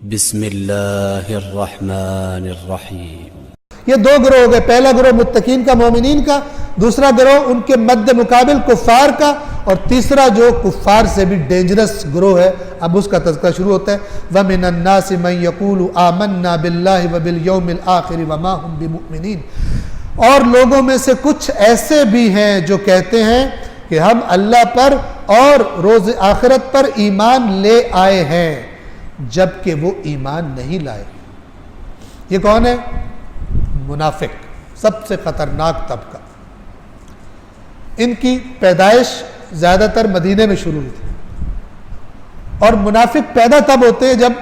بسم اللہ الرحمن الرحیم۔ یہ دو گروہ ہو گئے، پہلا گروہ متقین کا، مومنین کا، دوسرا گروہ ان کے مد مقابل کفار کا، اور تیسرا جو کفار سے بھی ڈینجرس گروہ ہے، اب اس کا تذکرہ شروع ہوتا ہے۔ وَمِنَ النَّاسِ مَن يَقُولُ آمَنَّا بِاللَّهِ وَبِالْيَوْمِ الْآخِرِ وَمَا هُمْ بِمُؤْمِنِينَ، اور لوگوں میں سے کچھ ایسے بھی ہیں جو کہتے ہیں کہ ہم اللہ پر اور روز آخرت پر ایمان لے آئے ہیں، جبکہ وہ ایمان نہیں لائے۔ یہ کون ہے؟ منافق، سب سے خطرناک طبقہ۔ ان کی پیدائش زیادہ تر مدینے میں شروع ہوئی تھی، اور منافق پیدا تب ہوتے ہیں جب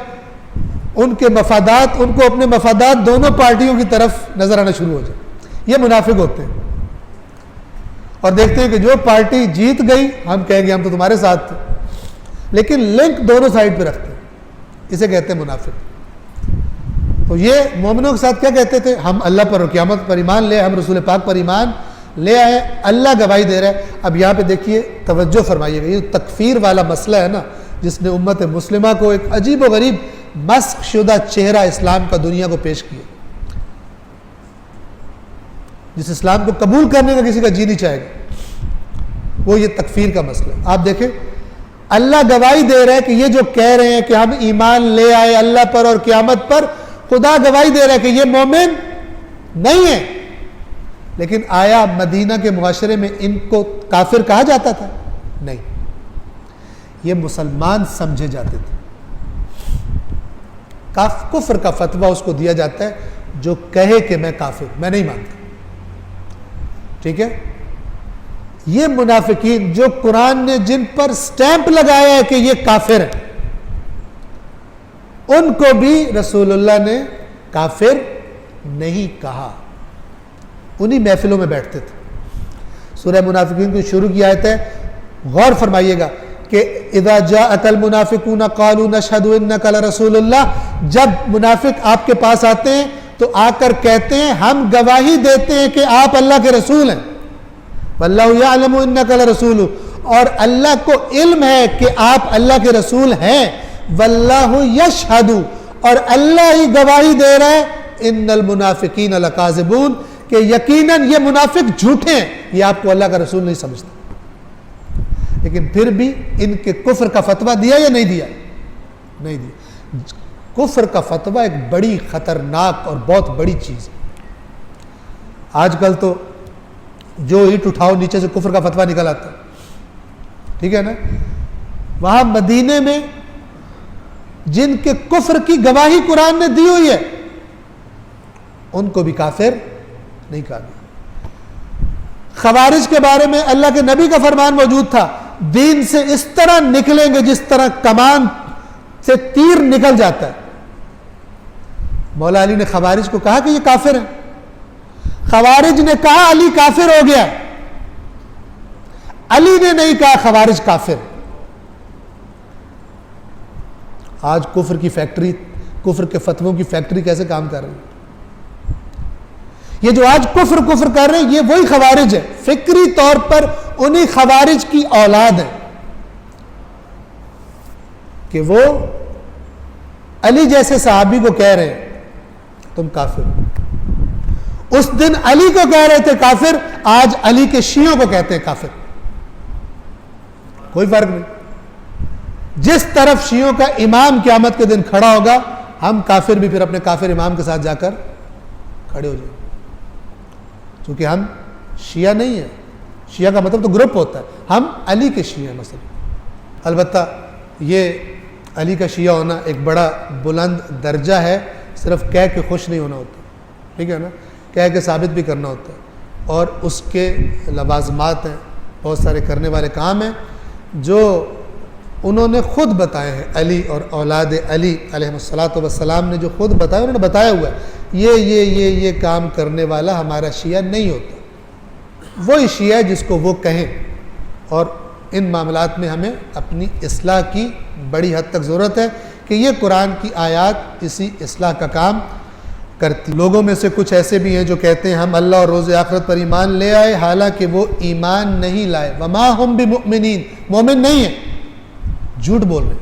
ان کے مفادات، ان کو اپنے مفادات دونوں پارٹیوں کی طرف نظر آنا شروع ہو جائے، یہ منافق ہوتے ہیں، اور دیکھتے ہیں کہ جو پارٹی جیت گئی ہم کہیں گے ہم تو تمہارے ساتھ تھے، لیکن لنک دونوں سائڈ پہ رکھتے ہیں، اسے کہتے ہیں منافق۔ تو یہ مومنوں کے ساتھ کیا کہتے تھے؟ ہم اللہ پر اور قیامت پر ایمان لے، ہم رسول پاک پر ایمان لے آئے، اللہ گواہی دے رہا ہے۔ اب یہاں پہ دیکھیے، توجہ فرمائیے گا، یہ تکفیر والا مسئلہ ہے نا، جس نے امت مسلمہ کو ایک عجیب و غریب مسخ شدہ چہرہ اسلام کا دنیا کو پیش کیا، جس اسلام کو قبول کرنے کا کسی کا جی نہیں چاہے گا، وہ یہ تکفیر کا مسئلہ ہے۔ آپ دیکھیں، اللہ گواہی دے رہا ہے کہ یہ جو کہہ رہے ہیں کہ ہم ایمان لے آئے اللہ پر اور قیامت پر، خدا گواہی دے رہا ہے کہ یہ مومن نہیں ہے، لیکن آیا مدینہ کے معاشرے میں ان کو کافر کہا جاتا تھا؟ نہیں، یہ مسلمان سمجھے جاتے تھے۔ کفر کا فتویٰ اس کو دیا جاتا ہے جو کہے کہ میں کافر، میں نہیں مانتا، ٹھیک ہے؟ یہ منافقین جو قرآن نے جن پر سٹیمپ لگایا ہے کہ یہ کافر ہے، ان کو بھی رسول اللہ نے کافر نہیں کہا، انہی محفلوں میں بیٹھتے تھے۔ سورہ منافقین کی شروع کی آیت ہے، غور فرمائیے گا کہ اذا جاءک المنافقون قالوا نشهد انک لرسول اللہ، جب منافق آپ کے پاس آتے ہیں تو آ کر کہتے ہیں ہم گواہی دیتے ہیں کہ آپ اللہ کے رسول ہیں، واللہ یعلم انک لرسول، اور اللہ کو علم ہے کہ آپ اللہ کے رسول ہیں، واللہ یشہد، اور اللہ ہی گواہی دے رہا ہے، ان المنافقین لکاذبون، کہ یقیناً یہ منافق جھوٹے ہیں، یہ آپ کو اللہ کا رسول نہیں سمجھتا۔ لیکن پھر بھی ان کے کفر کا فتویٰ دیا یا نہیں دیا؟ نہیں دیا۔ کفر کا فتویٰ ایک بڑی خطرناک اور بہت بڑی چیز ہے۔ آج کل تو جو اینٹ اٹھاؤ نیچے سے کفر کا فتویٰ نکل آتا ہے، ٹھیک ہے نا؟ وہاں مدینے میں جن کے کفر کی گواہی قرآن نے دی ہوئی ہے، ان کو بھی کافر نہیں کہا گیا۔ خوارج کے بارے میں اللہ کے نبی کا فرمان موجود تھا، دین سے اس طرح نکلیں گے جس طرح کمان سے تیر نکل جاتا ہے۔ مولا علی نے خوارج کو کہا کہ یہ کافر ہیں، خوارج نے کہا علی کافر ہو گیا، علی نے نہیں کہا خوارج کافر۔ آج کفر کی فیکٹری، کفر کے فتووں کی فیکٹری کیسے کام کر رہی ہے؟ یہ جو آج کفر کر رہے ہیں یہ وہی خوارج ہے، فکری طور پر انہی خوارج کی اولاد ہے کہ وہ علی جیسے صحابی کو کہہ رہے ہیں تم کافر ہو، اس دن علی کو کہہ رہے تھے کافر، آج علی کے شیعوں کو کہتے ہیں کافر، کوئی فرق نہیں۔ جس طرف شیعوں کا امام قیامت کے دن کھڑا ہوگا، ہم کافر بھی پھر اپنے کافر امام کے ساتھ جا کر کھڑے ہو جائیں، کیونکہ ہم شیعہ نہیں ہیں۔ شیعہ کا مطلب تو گروپ ہوتا ہے، ہم علی کے شیعہ ہیں مثلا۔ البتہ یہ علی کا شیعہ ہونا ایک بڑا بلند درجہ ہے، صرف کہہ کے خوش نہیں ہونا ہوتا، ٹھیک ہے نا؟ کہہ کے ثابت بھی کرنا ہوتا ہے، اور اس کے لوازمات ہیں، بہت سارے کرنے والے کام ہیں جو انہوں نے خود بتائے ہیں۔ علی اور اولاد علی علیہ الصلوۃ والسلام نے جو خود بتایا، انہوں نے بتایا ہوا ہے یہ کام کرنے والا ہمارا شیعہ نہیں ہوتا۔ وہی شیعہ ہے جس کو وہ کہیں، اور ان معاملات میں ہمیں اپنی اصلاح کی بڑی حد تک ضرورت ہے کہ یہ قرآن کی آیات اسی اصلاح کا کام کرتی۔ لوگوں میں سے کچھ ایسے بھی ہیں جو کہتے ہیں ہم اللہ اور روز آخرت پر ایمان لے آئے، حالانکہ وہ ایمان نہیں لائے، وما ہم بمؤمنین، مومن نہیں ہیں، جھوٹ بول رہے ہیں۔